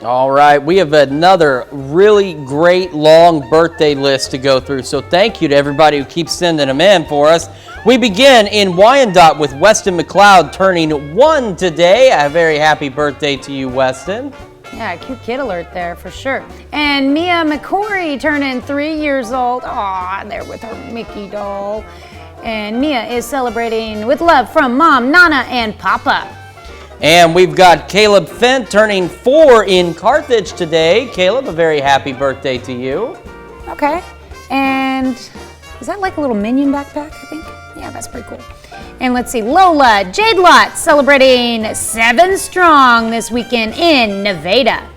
All right, we have another really great long birthday list to go through, so thank you to everybody who keeps sending them in for us. We begin in Wyandotte with Weston McLeod turning 1 today. A very happy birthday to you, Weston. Yeah, cute kid alert there for sure. And Mia McCory turning 3 years old. Aw, there with her Mickey doll. And Mia is celebrating with love from Mom, Nana, and Papa. And we've got Caleb Fent turning 4 in Carthage today. Caleb, a very happy birthday to you. Okay. And is that like a little Minion backpack, I think? Yeah, that's pretty cool. And let's see, Lola Jade Lot celebrating 7 strong this weekend in Nevada.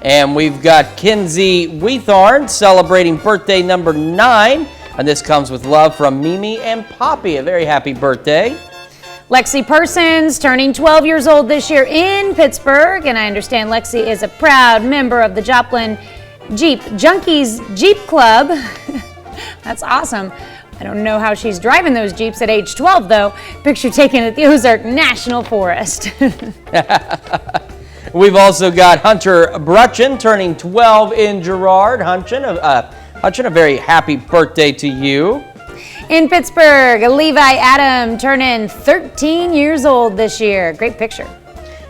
And we've got Kinsey Weatharn celebrating birthday number 9. And this comes with love from Mimi and Poppy. A very happy birthday. Lexi Persons turning 12 years old this year in Pittsburgh. And I understand Lexi is a proud member of the Joplin Jeep Junkies Jeep Club. That's awesome. I don't know how she's driving those Jeeps at age 12, though. Picture taken at the Ozark National Forest. We've also got Hunter Brutchin turning 12 in Girard. Hunter, a very happy birthday to you. In Pittsburgh, Levi Adam turning 13 years old this year. Great picture.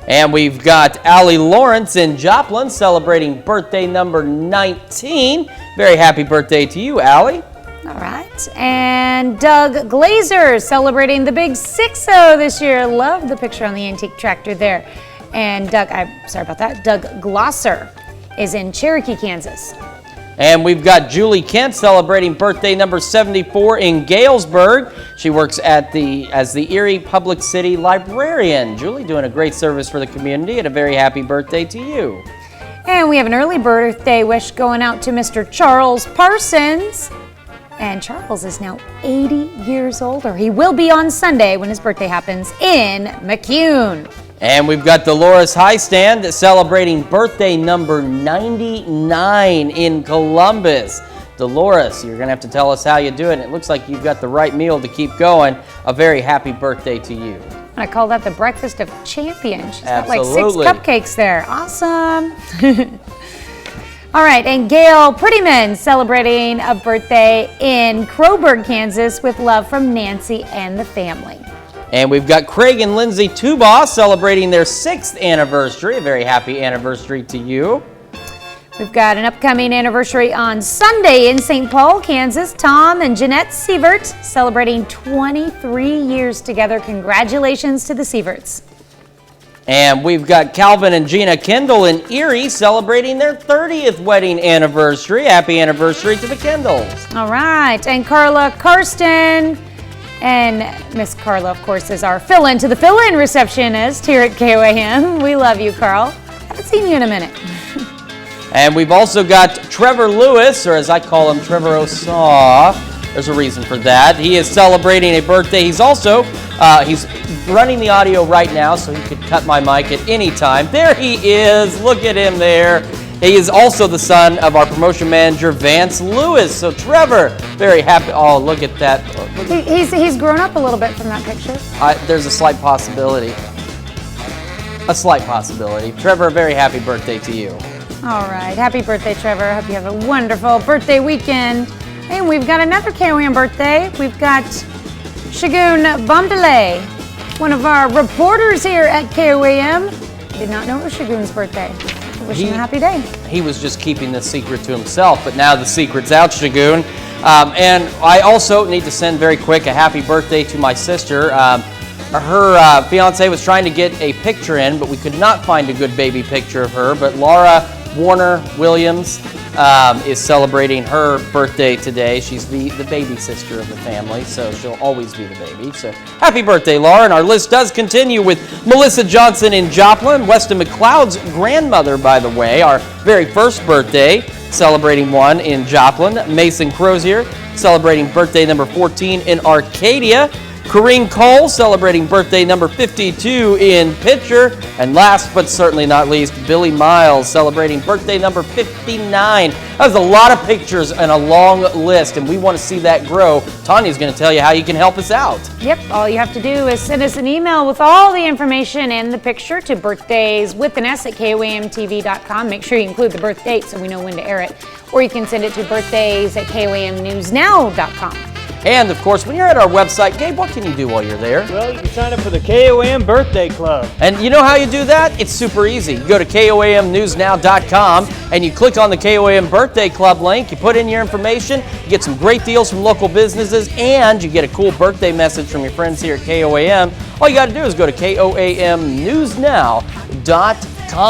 And we've got Allie Lawrence in Joplin celebrating birthday number 19. Very happy birthday to you, Allie. All right. And Doug Glazer celebrating the big 6-0 this year. Love the picture on the antique tractor there. And Doug Glosser is in Cherokee, Kansas. And we've got Julie Kent celebrating birthday number 74 in Galesburg. She works as the Erie Public City Librarian. Julie doing a great service for the community, and a very happy birthday to you. And we have an early birthday wish going out to Mr. Charles Parsons. And Charles is now 80 years old, or he will be on Sunday when his birthday happens in McCune. And we've got Dolores Highstand celebrating birthday number 99 in Columbus. Dolores, you're going to have to tell us how you do it. It looks like you've got the right meal to keep going. A very happy birthday to you. I call that the breakfast of champions. She's Absolutely. got like 6 cupcakes there. Awesome. All right, and Gail Prettyman celebrating a birthday in Crowburg, Kansas with love from Nancy and the family. And we've got Craig and Lindsay Tubaugh celebrating their 6th anniversary. A very happy anniversary to you. We've got an upcoming anniversary on Sunday in St. Paul, Kansas. Tom and Jeanette Sievert celebrating 23 years together. Congratulations to the Sieverts. And we've got Calvin and Gina Kendall in Erie celebrating their 30th wedding anniversary. Happy anniversary to the Kendalls. All right, and Carla Karsten. And Miss Carla, of course, is our fill-in to the fill-in receptionist here at KOAM. We love you, Carl. Haven't seen you in a minute. And we've also got Trevor Lewis, or as I call him, Trevor Osaw. There's a reason for that. He is celebrating a birthday. He's also, he's running the audio right now, so he could cut my mic at any time. There he is. Look at him there. He is also the son of our promotion manager, Vance Lewis. So Trevor, very happy. Oh, look at that. He's grown up a little bit from that picture. There's a slight possibility. A slight possibility. Trevor, a very happy birthday to you. All right. Happy birthday, Trevor. Hope you have a wonderful birthday weekend. And we've got another KOAM birthday. We've got Shagun Bombele, one of our reporters here at KOAM. Did not know it was Shagun's birthday. Wish him a happy day. He was just keeping the secret to himself, but now the secret's out, Shagun. And I also need to send very quick a happy birthday to my sister. Her fiance was trying to get a picture in, but we could not find a good baby picture of her. But Laura Warner Williams is celebrating her birthday today. She's the baby sister of the family, so she'll always be the baby. So happy birthday, Laura. And our list does continue with Melissa Johnson in Joplin, Weston McLeod's grandmother, by the way, our very first birthday, celebrating 1 in Joplin. Mason Crozier celebrating birthday number 14 in Arcadia. Corrine Cole celebrating birthday number 52 in Pitcher. And last but certainly not least, Billy Miles celebrating birthday number 59. That was a lot of pictures and a long list, and we want to see that grow. Tanya's going to tell you how you can help us out. Yep, all you have to do is send us an email with all the information and the picture to birthdayswithans@koamtv.com. Make sure you include the birth date so we know when to air it. Or you can send it to birthdays@koamnewsnow.com. And of course, when you're at our website, Gabe, what can you do while you're there? Well, you can sign up for the KOAM Birthday Club. And you know how you do that? It's super easy. You go to koamnewsnow.com and you click on the KOAM Birthday Club link. You put in your information, you get some great deals from local businesses, and you get a cool birthday message from your friends here at KOAM. All you got to do is go to koamnewsnow.com.